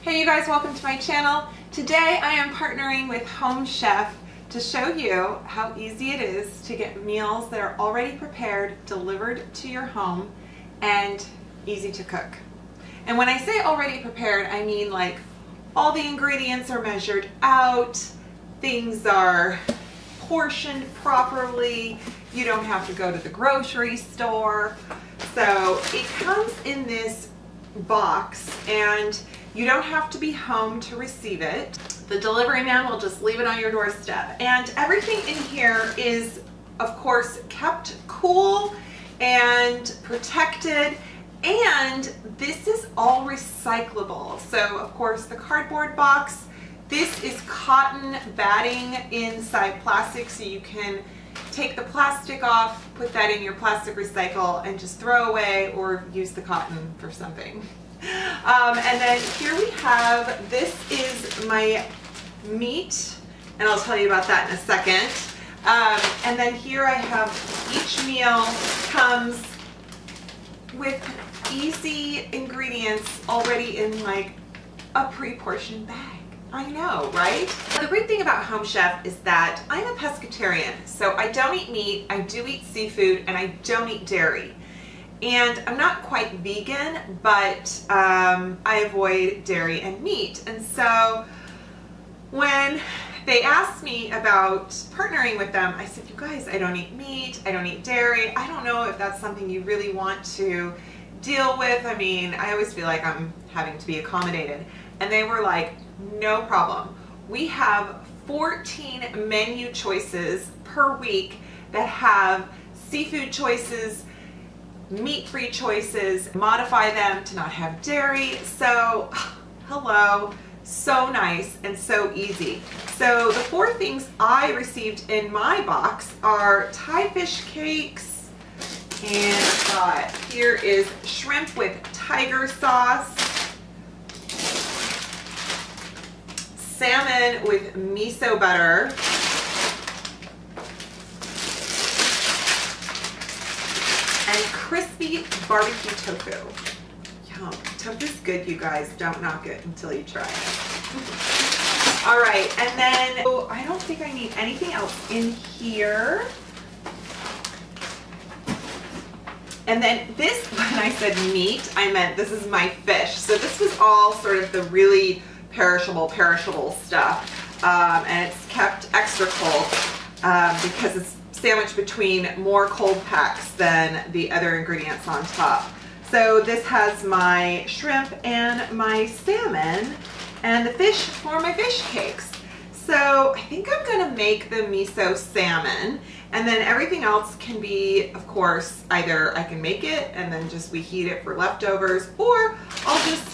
Hey you guys, welcome to my channel. Today I am partnering with Home Chef to show you how easy it is to get meals that are already prepared delivered to your home and easy to cook. And when I say already prepared, I mean like all the ingredients are measured out, things are portioned properly, you don't have to go to the grocery store. So it comes in this box and you don't have to be home to receive it. The delivery man will just leave it on your doorstep. And everything in here is, of course, kept cool and protected. And this is all recyclable. So, of course, the cardboard box, this is cotton batting inside plastic, so you can take the plastic off, put that in your plastic recycle, and just throw away or use the cotton for something. And then here we have, this is my meat, and I'll tell you about that in a second. And then here I have, each meal comes with easy ingredients already in like a pre-portioned bag. I know, right? The great thing about Home Chef is that I'm a pescatarian, so I don't eat meat, I do eat seafood, and I don't eat dairy. And I'm not quite vegan, but I avoid dairy and meat. And so when they asked me about partnering with them, I said, you guys, I don't eat meat, I don't eat dairy. I don't know if that's something you really want to deal with. I mean, I always feel like I'm having to be accommodated. And they were like, no problem. We have 14 menu choices per week that have seafood choices, meat-free choices, modify them to not have dairy. So, hello, so nice and so easy. So the 4 things I received in my box are Thai fish cakes, and here is shrimp with tiger sauce, salmon with miso butter, and crispy barbecue tofu. Yum. Tofu's good, you guys. Don't knock it until you try it. All right, and then I don't think I need anything else in here. And then this, when I said meat, I meant this is my fish. So this was all sort of the really perishable stuff. And it's kept extra cold because it's sandwiched between more cold packs than the other ingredients on top. So this has my shrimp and my salmon and the fish for my fish cakes. So I think I'm gonna make the miso salmon, and then everything else can be, of course, either I can make it and then just reheat it for leftovers, or I'll just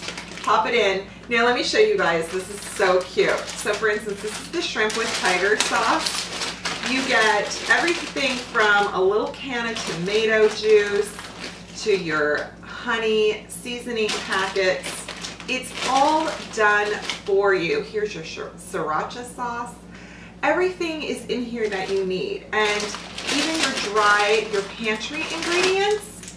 pop it in. Now let me show you guys, this is so cute. So for instance, this is the shrimp with tiger sauce. You get everything from a little can of tomato juice to your honey seasoning packets. It's all done for you. Here's your sriracha sauce. Everything is in here that you need. And even your pantry ingredients.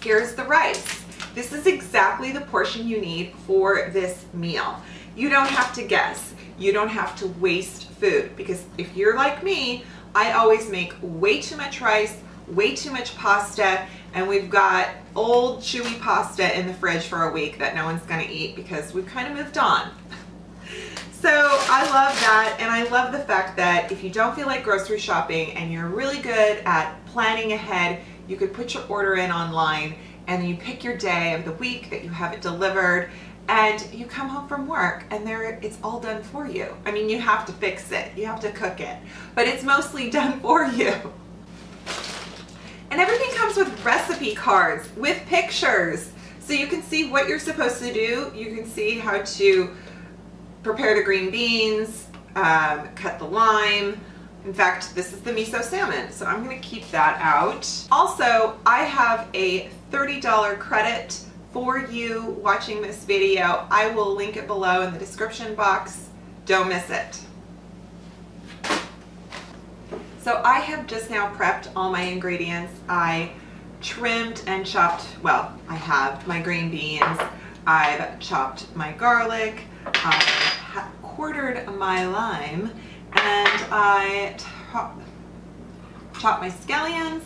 Here's the rice. This is exactly the portion you need for this meal. You don't have to guess. You don't have to waste food, because if you're like me, I always make way too much rice, way too much pasta, and we've got old chewy pasta in the fridge for a week that no one's gonna eat because we've kind of moved on. So I love that, and I love the fact that if you don't feel like grocery shopping and you're really good at planning ahead, you could put your order in online and you pick your day of the week that you have it delivered, and you come home from work and it's all done for you. I mean, you have to fix it, you have to cook it, but it's mostly done for you. And everything comes with recipe cards with pictures, so you can see what you're supposed to do. You can see how to prepare the green beans, cut the lime. In fact, this is the miso salmon, so I'm gonna keep that out. Also, I have a $30 credit for you watching this video. I will link it below in the description box. Don't miss it. So I have just now prepped all my ingredients. I trimmed and chopped, well, I have my green beans. I've chopped my garlic, I quartered my lime, and I chopped my scallions,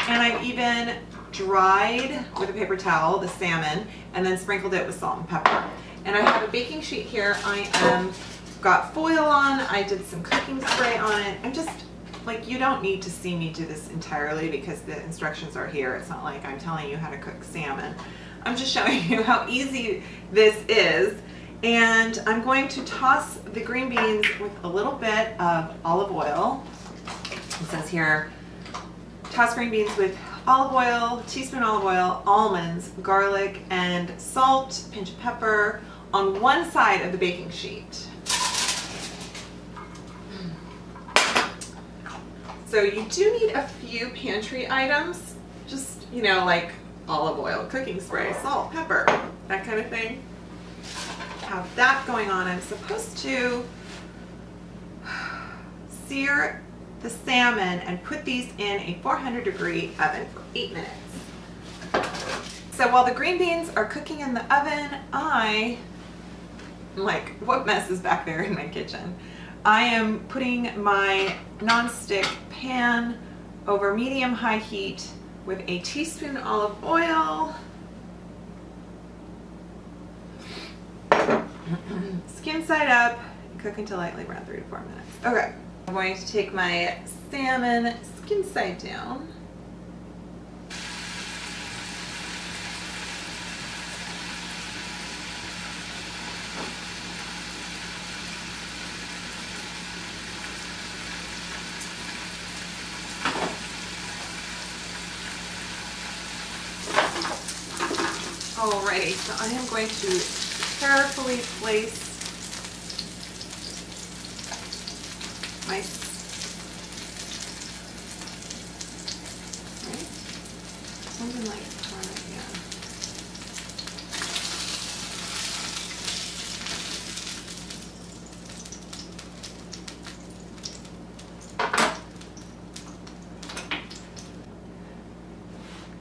and I've even dried with a paper towel the salmon and then sprinkled it with salt and pepper. And I have a baking sheet here. I got foil on, I did some cooking spray on it. I'm just like, you don't need to see me do this entirely because the instructions are here. It's not like I'm telling you how to cook salmon. I'm just showing you how easy this is. And I'm going to toss the green beans with a little bit of olive oil. It says here, toss green beans with olive oil, teaspoon olive oil, almonds, garlic, and salt, pinch of pepper on one side of the baking sheet. So you do need a few pantry items, just, you know, like olive oil, cooking spray, salt, pepper, that kind of thing. Have that going on. I'm supposed to sear the salmon and put these in a 400-degree oven for 8 minutes. So while the green beans are cooking in the oven, I'm like, what mess is back there in my kitchen? I am putting my non-stick pan over medium-high heat with a teaspoon olive oil, skin side up, cook until lightly brown, 3 to 4 minutes. Okay, I'm going to take my salmon skin side down. Alrighty, so I am going to carefully place my something like Parmesan.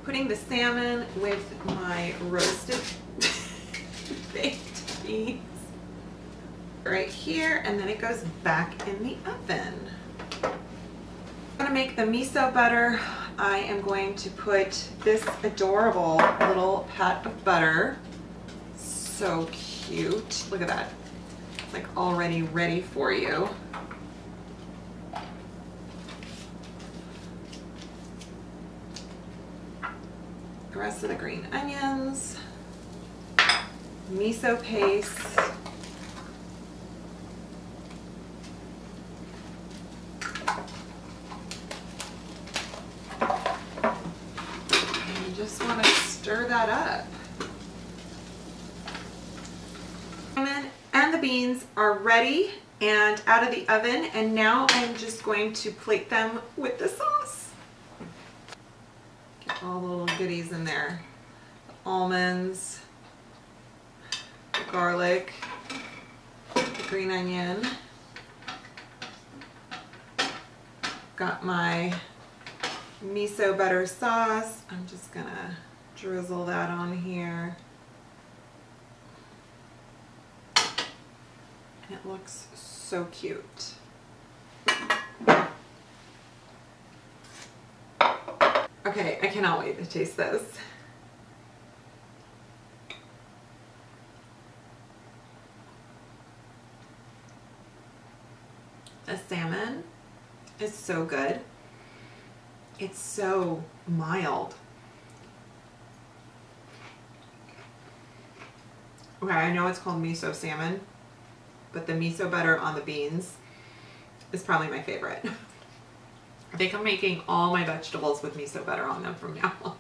Putting the salmon with my roasted baked beans right here, and then it goes back in the oven. I'm gonna make the miso butter. I am going to put this adorable little pat of butter. So cute. Look at that. It's like already ready for you. The rest of the green onions, miso paste, and you just want to stir that up. And the beans are ready and out of the oven, and now I'm just going to plate them with the sauce. Get all the little goodies in there. The almonds, the garlic, the green onion. Got my miso butter sauce. I'm just gonna drizzle that on here. It looks so cute. Okay, I cannot wait to taste this. The salmon is so good. It's so mild. Okay, I know it's called miso salmon, but the miso butter on the beans is probably my favorite. I think I'm making all my vegetables with miso butter on them from now on.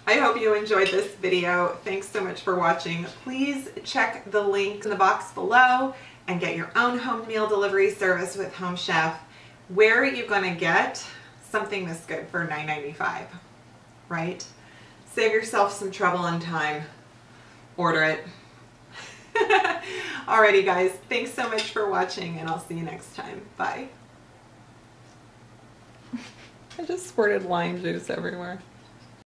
I hope you enjoyed this video. Thanks so much for watching. Please check the link in the box below and get your own home meal delivery service with Home Chef. Where are you gonna get something this good for $9.95, right? Save yourself some trouble and time. Order it. Alrighty guys, thanks so much for watching, and I'll see you next time. Bye. I just squirted lime juice everywhere.